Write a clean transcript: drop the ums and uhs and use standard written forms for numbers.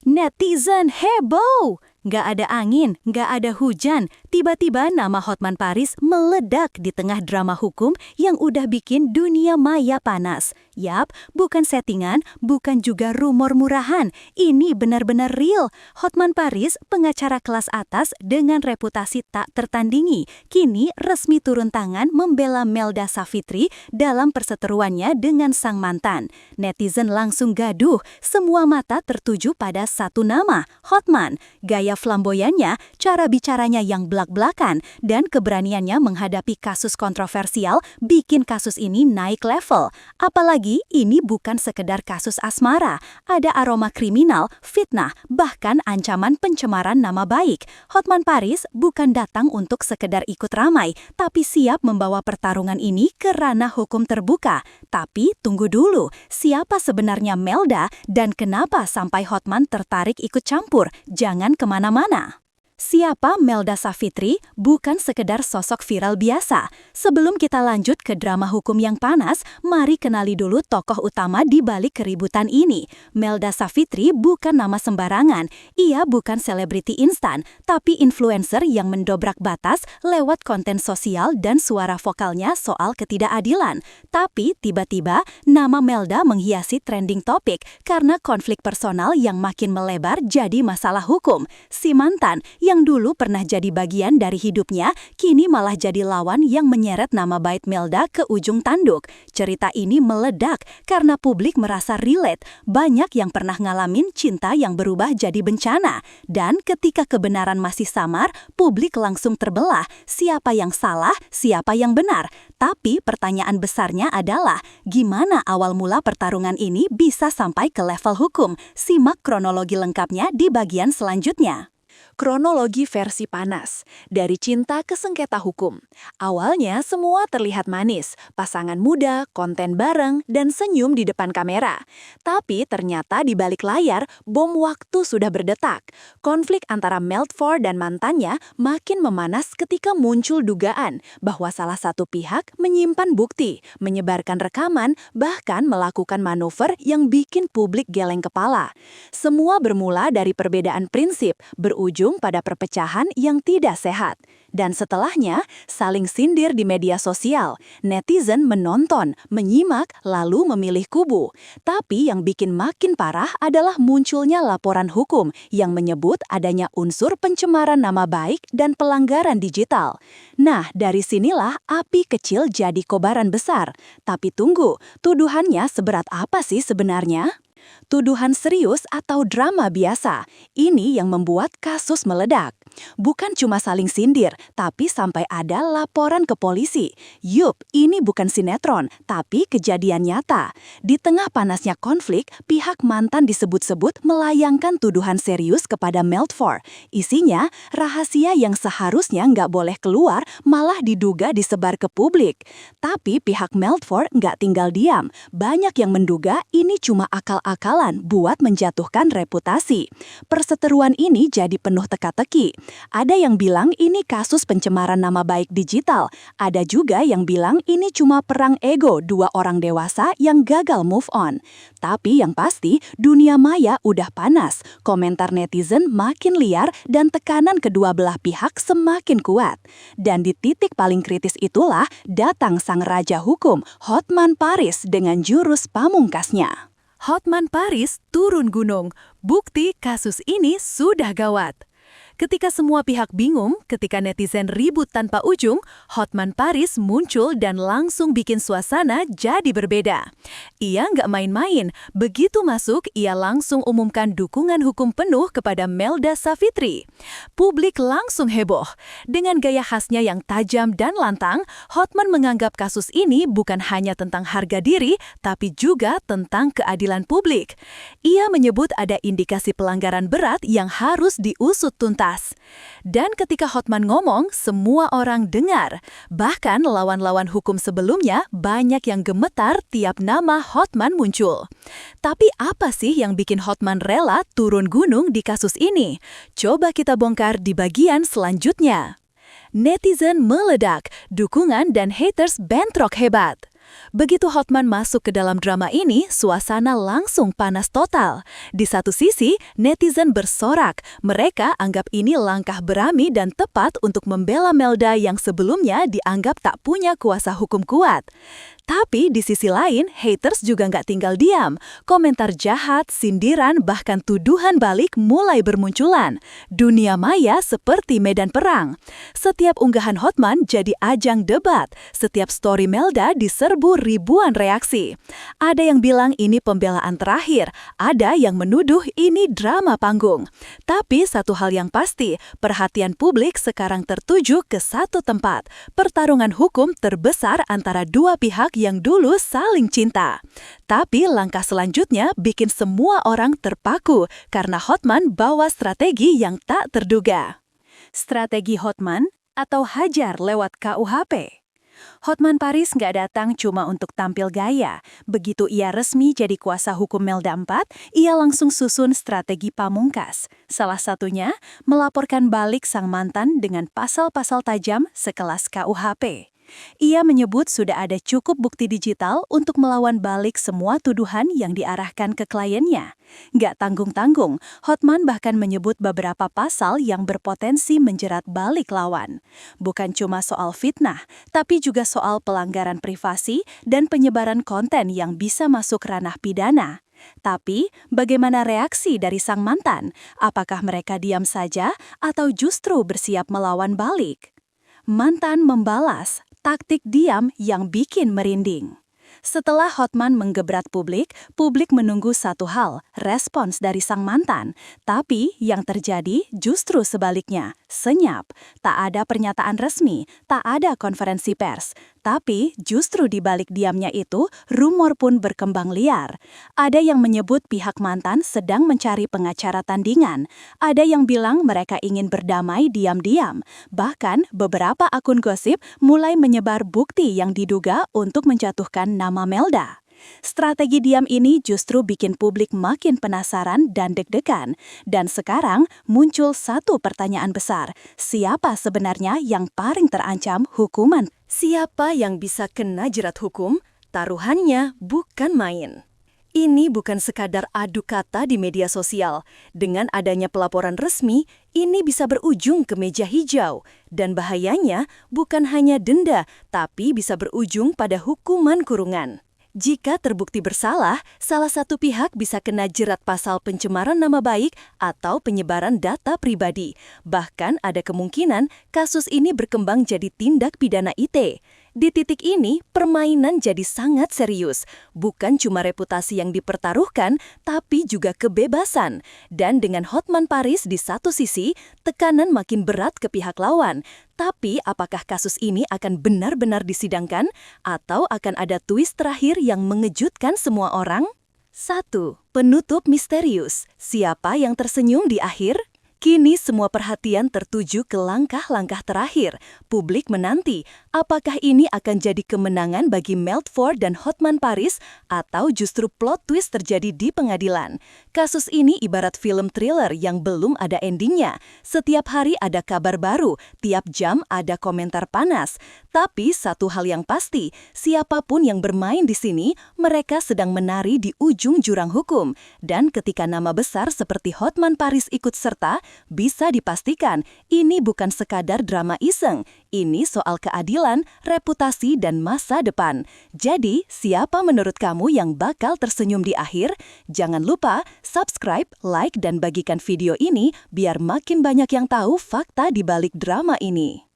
Netizen heboh! Nggak ada angin, nggak ada hujan. Tiba-tiba nama Hotman Paris meledak di tengah drama hukum yang udah bikin dunia maya panas. Yap, bukan settingan, bukan juga rumor murahan. Ini benar-benar real. Hotman Paris, pengacara kelas atas dengan reputasi tak tertandingi, kini resmi turun tangan membela Melda Savitri dalam perseteruannya dengan sang mantan. Netizen langsung gaduh, semua mata tertuju pada satu nama, Hotman. Gaya flamboyannya, cara bicaranya yang blak-blakan, dan keberaniannya menghadapi kasus kontroversial bikin kasus ini naik level. Apalagi ini bukan sekedar kasus asmara, ada aroma kriminal, fitnah, bahkan ancaman pencemaran nama baik. Hotman Paris bukan datang untuk sekedar ikut ramai, tapi siap membawa pertarungan ini ke ranah hukum terbuka. Tapi tunggu dulu, siapa sebenarnya Melda dan kenapa sampai Hotman tertarik ikut campur? Jangan kemana-mana. Siapa Melda Savitri bukan sekedar sosok viral biasa. Sebelum kita lanjut ke drama hukum yang panas, mari kenali dulu tokoh utama di balik keributan ini. Melda Savitri bukan nama sembarangan. Ia bukan selebriti instan, tapi influencer yang mendobrak batas lewat konten sosial dan suara vokalnya soal ketidakadilan. Tapi tiba-tiba nama Melda menghiasi trending topik karena konflik personal yang makin melebar jadi masalah hukum. Si mantan yang dulu pernah jadi bagian dari hidupnya, kini malah jadi lawan yang menyeret nama baik Melda ke ujung tanduk. Cerita ini meledak karena publik merasa relate. Banyak yang pernah ngalamin cinta yang berubah jadi bencana. Dan ketika kebenaran masih samar, publik langsung terbelah. Siapa yang salah, siapa yang benar. Tapi pertanyaan besarnya adalah, gimana awal mula pertarungan ini bisa sampai ke level hukum? Simak kronologi lengkapnya di bagian selanjutnya. Kronologi versi panas, dari cinta ke sengketa hukum. Awalnya semua terlihat manis, pasangan muda, konten bareng, dan senyum di depan kamera. Tapi ternyata di balik layar, bom waktu sudah berdetak. Konflik antara Meltford dan mantannya makin memanas ketika muncul dugaan bahwa salah satu pihak menyimpan bukti, menyebarkan rekaman, bahkan melakukan manuver yang bikin publik geleng kepala. Semua bermula dari perbedaan prinsip, berujung pada perpecahan yang tidak sehat. Dan setelahnya, saling sindir di media sosial. Netizen menonton, menyimak, lalu memilih kubu. Tapi yang bikin makin parah adalah munculnya laporan hukum yang menyebut adanya unsur pencemaran nama baik dan pelanggaran digital. Nah, dari sinilah api kecil jadi kobaran besar. Tapi tunggu, tuduhannya seberat apa sih sebenarnya? Tuduhan serius atau drama biasa, ini yang membuat kasus meledak. Bukan cuma saling sindir, tapi sampai ada laporan ke polisi. Yup, ini bukan sinetron, tapi kejadian nyata. Di tengah panasnya konflik, pihak mantan disebut-sebut melayangkan tuduhan serius kepada Meltford. Isinya, rahasia yang seharusnya nggak boleh keluar malah diduga disebar ke publik. Tapi pihak Meltford nggak tinggal diam. Banyak yang menduga ini cuma akal-akalan buat menjatuhkan reputasi. Perseteruan ini jadi penuh teka-teki. Ada yang bilang ini kasus pencemaran nama baik digital. Ada juga yang bilang ini cuma perang ego dua orang dewasa yang gagal move on. Tapi yang pasti, dunia maya udah panas. Komentar netizen makin liar dan tekanan kedua belah pihak semakin kuat. Dan di titik paling kritis itulah datang sang raja hukum, Hotman Paris dengan jurus pamungkasnya. Hotman Paris turun gunung. Bukti kasus ini sudah gawat. Ketika semua pihak bingung, ketika netizen ribut tanpa ujung, Hotman Paris muncul dan langsung bikin suasana jadi berbeda. Ia nggak main-main, begitu masuk ia langsung umumkan dukungan hukum penuh kepada Melda Savitri. Publik langsung heboh. Dengan gaya khasnya yang tajam dan lantang, Hotman menganggap kasus ini bukan hanya tentang harga diri, tapi juga tentang keadilan publik. Ia menyebut ada indikasi pelanggaran berat yang harus diusut tuntas. Dan ketika Hotman ngomong, semua orang dengar. Bahkan lawan-lawan hukum sebelumnya banyak yang gemetar tiap nama Hotman muncul. Tapi apa sih yang bikin Hotman rela turun gunung di kasus ini? Coba kita bongkar di bagian selanjutnya. Netizen meledak, dukungan dan haters bentrok hebat. Begitu Hotman masuk ke dalam drama ini, suasana langsung panas total. Di satu sisi, netizen bersorak. Mereka anggap ini langkah berani dan tepat untuk membela Melda yang sebelumnya dianggap tak punya kuasa hukum kuat. Tapi di sisi lain, haters juga nggak tinggal diam. Komentar jahat, sindiran, bahkan tuduhan balik mulai bermunculan. Dunia maya seperti medan perang. Setiap unggahan Hotman jadi ajang debat. Setiap story Melda diserbu ribuan reaksi. Ada yang bilang ini pembelaan terakhir. Ada yang menuduh ini drama panggung. Tapi satu hal yang pasti, perhatian publik sekarang tertuju ke satu tempat. Pertarungan hukum terbesar antara dua pihak yang dulu saling cinta. Tapi langkah selanjutnya bikin semua orang terpaku karena Hotman bawa strategi yang tak terduga. Strategi Hotman atau hajar lewat KUHP. Hotman Paris nggak datang cuma untuk tampil gaya. Begitu ia resmi jadi kuasa hukum Melda 4, ia langsung susun strategi pamungkas. Salah satunya, melaporkan balik sang mantan dengan pasal-pasal tajam sekelas KUHP. Ia menyebut sudah ada cukup bukti digital untuk melawan balik semua tuduhan yang diarahkan ke kliennya. Nggak tanggung-tanggung, Hotman bahkan menyebut beberapa pasal yang berpotensi menjerat balik lawan. Bukan cuma soal fitnah, tapi juga soal pelanggaran privasi dan penyebaran konten yang bisa masuk ranah pidana. Tapi, bagaimana reaksi dari sang mantan? Apakah mereka diam saja atau justru bersiap melawan balik? Mantan membalas, taktik diam yang bikin merinding. Setelah Hotman menggebrat publik menunggu satu hal, respons dari sang mantan. Tapi yang terjadi justru sebaliknya, senyap. Tak ada pernyataan resmi, tak ada konferensi pers. Tapi justru di balik diamnya itu, rumor pun berkembang liar. Ada yang menyebut pihak mantan sedang mencari pengacara tandingan. Ada yang bilang mereka ingin berdamai diam-diam. Bahkan beberapa akun gosip mulai menyebar bukti yang diduga untuk menjatuhkan nama Melda. Strategi diam ini justru bikin publik makin penasaran dan deg-degan. Dan sekarang muncul satu pertanyaan besar. Siapa sebenarnya yang paling terancam hukuman? Siapa yang bisa kena jerat hukum? Taruhannya bukan main. Ini bukan sekadar adu kata di media sosial. Dengan adanya pelaporan resmi, ini bisa berujung ke meja hijau. Dan bahayanya bukan hanya denda, tapi bisa berujung pada hukuman kurungan. Jika terbukti bersalah, salah satu pihak bisa kena jerat pasal pencemaran nama baik atau penyebaran data pribadi. Bahkan ada kemungkinan kasus ini berkembang jadi tindak pidana IT. Di titik ini, permainan jadi sangat serius. Bukan cuma reputasi yang dipertaruhkan, tapi juga kebebasan. Dan dengan Hotman Paris di satu sisi, tekanan makin berat ke pihak lawan. Tapi apakah kasus ini akan benar-benar disidangkan? Atau akan ada twist terakhir yang mengejutkan semua orang? 1. Penutup misterius. Siapa yang tersenyum di akhir? Kini semua perhatian tertuju ke langkah-langkah terakhir. Publik menanti, apakah ini akan jadi kemenangan bagi Meltford dan Hotman Paris atau justru plot twist terjadi di pengadilan. Kasus ini ibarat film thriller yang belum ada endingnya. Setiap hari ada kabar baru, tiap jam ada komentar panas. Tapi satu hal yang pasti, siapapun yang bermain di sini, mereka sedang menari di ujung jurang hukum. Dan ketika nama besar seperti Hotman Paris ikut serta, bisa dipastikan ini bukan sekadar drama iseng. Ini soal keadilan, reputasi, dan masa depan. Jadi, siapa menurut kamu yang bakal tersenyum di akhir? Jangan lupa subscribe, like, dan bagikan video ini biar makin banyak yang tahu fakta di balik drama ini.